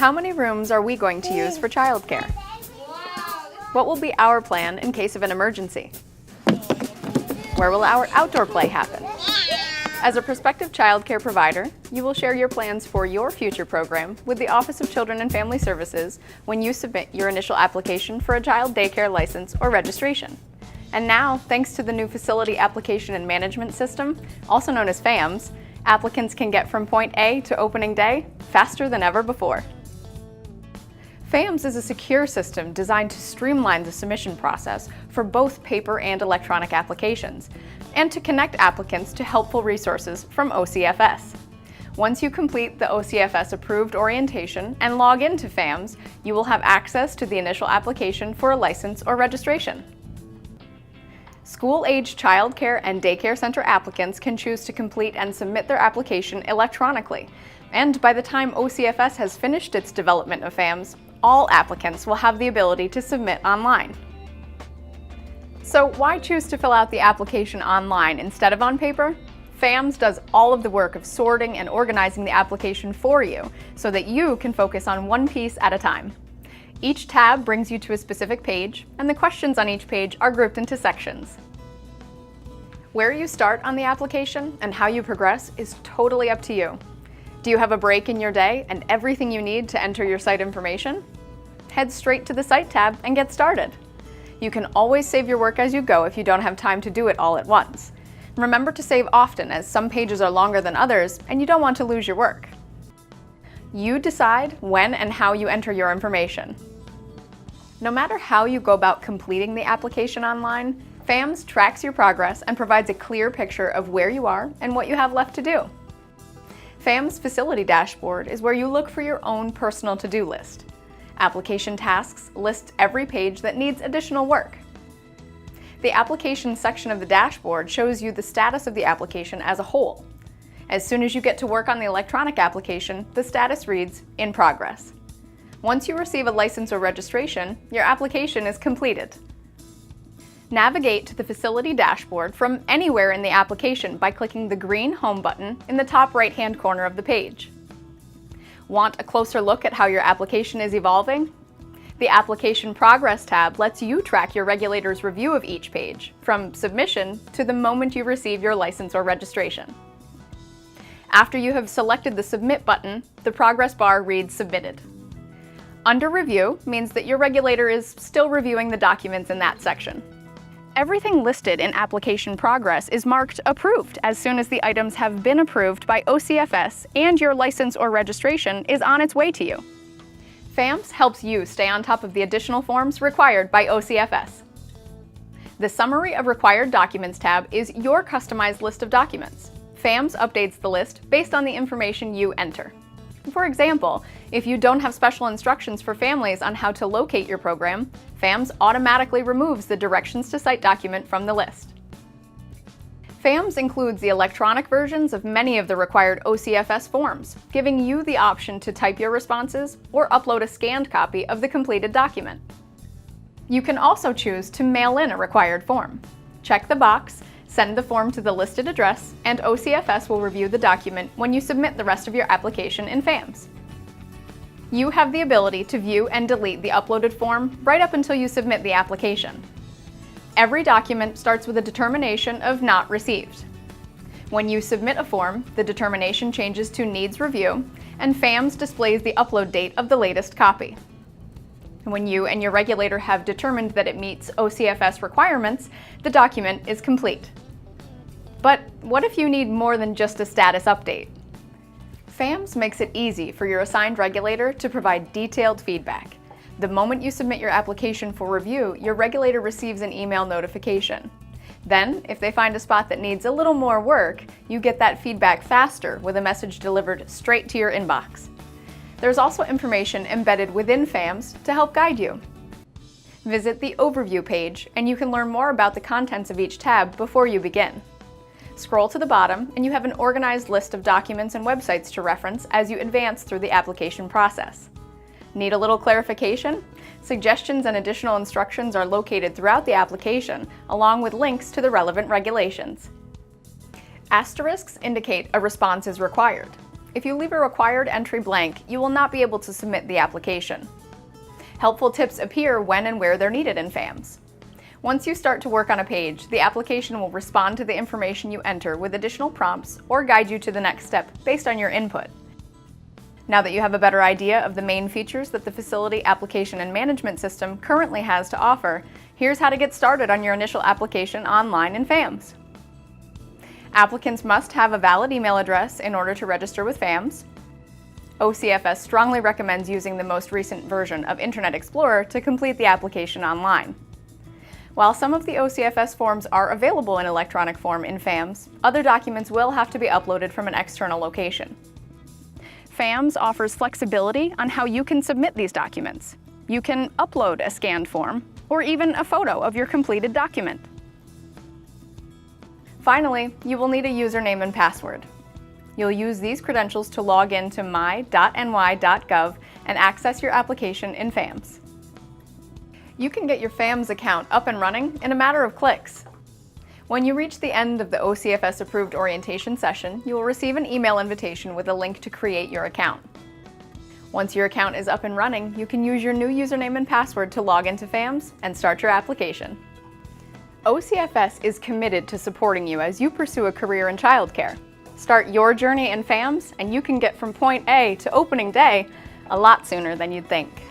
How many rooms are we going to use for childcare? What will be our plan in case of an emergency? Where will our outdoor play happen? As a prospective childcare provider, you will share your plans for your future program with the Office of Children and Family Services when you submit your initial application for a child daycare license or registration. And now, thanks to the new Facility Application and Management System, also known as FAMS, applicants can get from point A to opening day faster than ever before. FAMS is a secure system designed to streamline the submission process for both paper and electronic applications, and to connect applicants to helpful resources from OCFS. Once you complete the OCFS approved orientation and log into FAMS, you will have access to the initial application for a license or registration. School-age childcare and daycare center applicants can choose to complete and submit their application electronically, and by the time OCFS has finished its development of FAMS, all applicants will have the ability to submit online. So why choose to fill out the application online instead of on paper? FAMS does all of the work of sorting and organizing the application for you so that you can focus on one piece at a time. Each tab brings you to a specific page, and the questions on each page are grouped into sections. Where you start on the application and how you progress is totally up to you. Do you have a break in your day and everything you need to enter your site information? Head straight to the Site tab and get started. You can always save your work as you go if you don't have time to do it all at once. Remember to save often, as some pages are longer than others and you don't want to lose your work. You decide when and how you enter your information. No matter how you go about completing the application online, FAMS tracks your progress and provides a clear picture of where you are and what you have left to do. FAMS Facility Dashboard is where you look for your own personal to-do list. Application tasks list every page that needs additional work. The application section of the dashboard shows you the status of the application as a whole. As soon as you get to work on the electronic application, the status reads, "In progress." Once you receive a license or registration, your application is completed. Navigate to the Facility Dashboard from anywhere in the application by clicking the green Home button in the top right-hand corner of the page. Want a closer look at how your application is evolving? The Application Progress tab lets you track your regulator's review of each page, from submission to the moment you receive your license or registration. After you have selected the Submit button, the progress bar reads Submitted. Under Review means that your regulator is still reviewing the documents in that section. Everything listed in Application Progress is marked Approved as soon as the items have been approved by OCFS and your license or registration is on its way to you. FAMS helps you stay on top of the additional forms required by OCFS. The Summary of Required Documents tab is your customized list of documents. FAMS updates the list based on the information you enter. For example, if you don't have special instructions for families on how to locate your program, FAMS automatically removes the Directions to Site document from the list. FAMS includes the electronic versions of many of the required OCFS forms, giving you the option to type your responses or upload a scanned copy of the completed document. You can also choose to mail in a required form. Check the box, send the form to the listed address, and OCFS will review the document when you submit the rest of your application in FAMS. You have the ability to view and delete the uploaded form right up until you submit the application. Every document starts with a determination of Not Received. When you submit a form, the determination changes to Needs Review, and FAMS displays the upload date of the latest copy. When you and your regulator have determined that it meets OCFS requirements, the document is complete. But what if you need more than just a status update? FAMS makes it easy for your assigned regulator to provide detailed feedback. The moment you submit your application for review, your regulator receives an email notification. Then, if they find a spot that needs a little more work, you get that feedback faster with a message delivered straight to your inbox. There's also information embedded within FAMS to help guide you. Visit the Overview page, and you can learn more about the contents of each tab before you begin. Scroll to the bottom, and you have an organized list of documents and websites to reference as you advance through the application process. Need a little clarification? Suggestions and additional instructions are located throughout the application, along with links to the relevant regulations. Asterisks indicate a response is required. If you leave a required entry blank, you will not be able to submit the application. Helpful tips appear when and where they're needed in FAMS. Once you start to work on a page, the application will respond to the information you enter with additional prompts or guide you to the next step based on your input. Now that you have a better idea of the main features that the Facility Application and Management System currently has to offer, here's how to get started on your initial application online in FAMS. Applicants must have a valid email address in order to register with FAMS. OCFS strongly recommends using the most recent version of Internet Explorer to complete the application online. While some of the OCFS forms are available in electronic form in FAMS, other documents will have to be uploaded from an external location. FAMS offers flexibility on how you can submit these documents. You can upload a scanned form, or even a photo of your completed document. Finally, you will need a username and password. You'll use these credentials to log in to my.ny.gov and access your application in FAMS. You can get your FAMS account up and running in a matter of clicks. When you reach the end of the OCFS approved orientation session, you will receive an email invitation with a link to create your account. Once your account is up and running, you can use your new username and password to log into FAMS and start your application. OCFS is committed to supporting you as you pursue a career in childcare. Start your journey in FAMS and you can get from point A to opening day a lot sooner than you'd think.